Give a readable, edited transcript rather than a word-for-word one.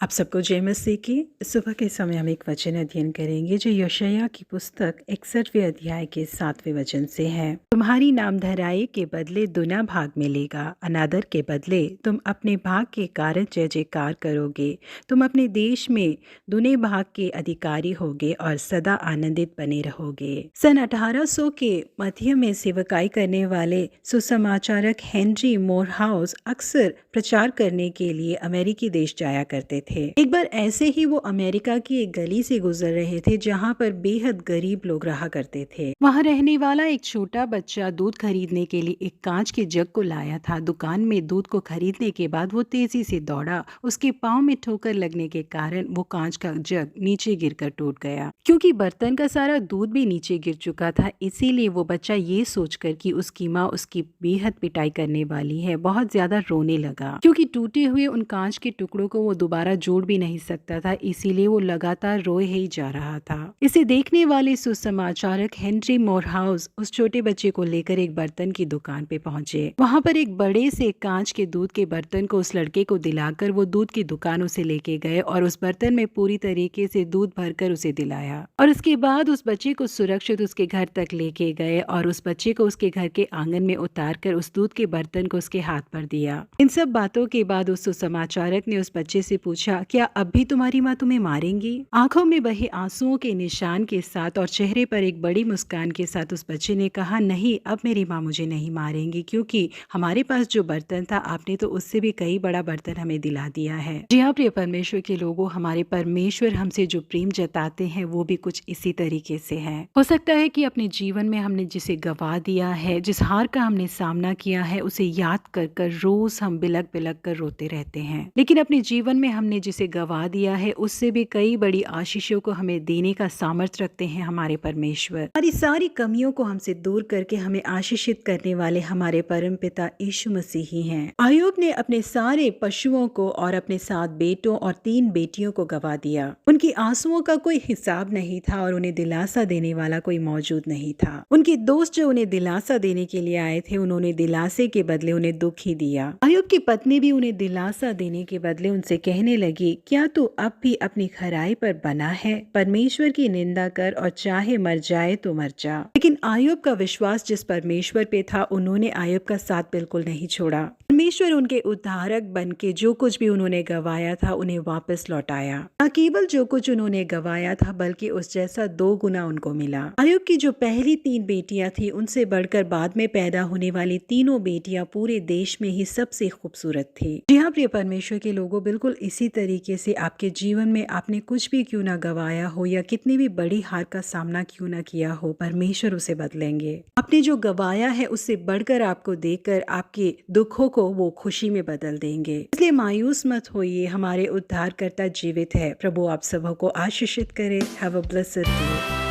आप सबको जय मसीह की। सुबह के समय हम एक वचन अध्ययन करेंगे जो यशायाह की पुस्तक 61वें अध्याय के 7वें वचन से है। तुम्हारी नामधराई के बदले दुना भाग मिलेगा, अनादर के बदले तुम अपने भाग के कारण जय जयकार करोगे। तुम अपने देश में दुने भाग के अधिकारी होगे और सदा आनंदित बने रहोगे। सन 1800 के मध्य में सेवकाई करने वाले सुसमाचारक हेनरी मोरहाउस अक्सर प्रचार करने के लिए अमेरिकी देश जाया करते थे। एक बार ऐसे ही वो अमेरिका की एक गली से गुजर रहे थे जहाँ पर बेहद गरीब लोग रहा करते थे। वहाँ रहने वाला एक छोटा बच्चा दूध खरीदने के लिए एक कांच के जग को लाया था। दुकान में दूध को खरीदने के बाद वो तेजी से दौड़ा। उसके पाँव में ठोकर लगने के कारण वो कांच का जग नीचे गिरकर टूट गया। क्योंकि बर्तन का सारा दूध भी नीचे गिर चुका था, इसीलिए वो बच्चा ये सोचकर कि उसकी माँ उसकी बेहद पिटाई करने वाली है, बहुत ज्यादा रोने लगा। क्योंकि टूटे हुए उन कांच के टुकड़ों को वो दोबारा जोड़ भी नहीं सकता था, इसीलिए वो लगातार रोए ही जा रहा था। इसे देखने वाले सुसमाचारक हेनरी मोरहाउस उस छोटे बच्चे को लेकर एक बर्तन की दुकान पे पहुंचे। वहां पर एक बड़े से कांच के दूध के बर्तन को उस लड़के को दिलाकर वो दूध की दुकान उसे लेके गए और उस बर्तन में पूरी तरीके से दूध भरकर उसे दिलाया। और उसके बाद उस बच्चे को सुरक्षित उसके घर तक लेके गए और उस बच्चे को उसके घर के आंगन में उतारकर उस दूध के बर्तन को उसके हाथ पर दिया। इन सब बातों के बाद उस सुसमाचारक ने उस बच्चे से पूछा, क्या अब भी तुम्हारी माँ तुम्हें मारेंगी? आंखों में बहे आंसुओं के निशान के साथ और चेहरे पर एक बड़ी मुस्कान के साथ उस बच्चे ने कहा, नहीं, अब मेरी माँ मुझे नहीं मारेंगी, क्योंकि हमारे पास जो बर्तन था आपने तो उससे भी कई बड़ा बर्तन हमें दिला दिया है। जी हाँ प्रिय परमेश्वर के लोगों, हमारे परमेश्वर हमसे जो प्रेम जताते हैं वो भी कुछ इसी तरीके से है। हो सकता है कि अपने जीवन में हमने जिसे गवा दिया है, जिस हार का हमने सामना किया है, उसे याद कर कर रोज हम बिलक बिलक कर रोते रहते हैं। लेकिन अपने जीवन में हमने जिसे गवा दिया है उससे भी कई बड़ी आशीषों को हमें देने का सामर्थ्य रखते हैं हमारे परमेश्वर। हमारी सारी कमियों को हमसे दूर करके हमें आशीषित करने वाले हमारे परम पिता यीशु मसीह ही हैं। अय्यूब ने अपने सारे पशुओं को और अपने 7 बेटों और 3 बेटियों को गवा दिया। उनकी आंसुओं का कोई हिसाब नहीं था और उन्हें दिलासा देने वाला कोई मौजूद नहीं था। उनके दोस्त जो उन्हें दिलासा देने के लिए आए थे, उन्होंने दिलासे के बदले उन्हें दुख ही दिया। अय्यूब की पत्नी भी उन्हें दिलासा देने के बदले उनसे कहने लगी, क्या तू अब भी अपनी खराई पर बना है? परमेश्वर की निंदा कर और चाहे मर जाए तो मर जा। लेकिन अय्यूब का विश्वास जिस परमेश्वर पे था, उन्होंने अय्यूब का साथ बिल्कुल नहीं छोड़ा। परमेश्वर उनके उद्धारक बन के जो कुछ भी उन्होंने गवाया था उन्हें वापस लौटाया। न केवल जो कुछ उन्होंने गवाया था बल्कि उस जैसा 2 गुना उनको मिला। अय्यूब की जो पहली 3 बेटियां थी, उनसे बढ़कर बाद में पैदा होने वाली तीनों बेटियां पूरे देश में ही सबसे खूबसूरत थी। जी हाँ प्रिय परमेश्वर के लोगों, बिल्कुल इसी तरीके से आपके जीवन में आपने कुछ भी क्यों ना गवाया हो या कितनी भी बड़ी हार का सामना क्यों ना किया हो, परमेश्वर उसे बदलेंगे। आपने जो गवाया है उससे बढ़कर आपको देकर आपके दुखों को वो खुशी में बदल देंगे। इसलिए मायूस मत होइए, हमारे उद्धारकर्ता जीवित है। प्रभु आप सबों को आशीषित करे। Have a blessed day.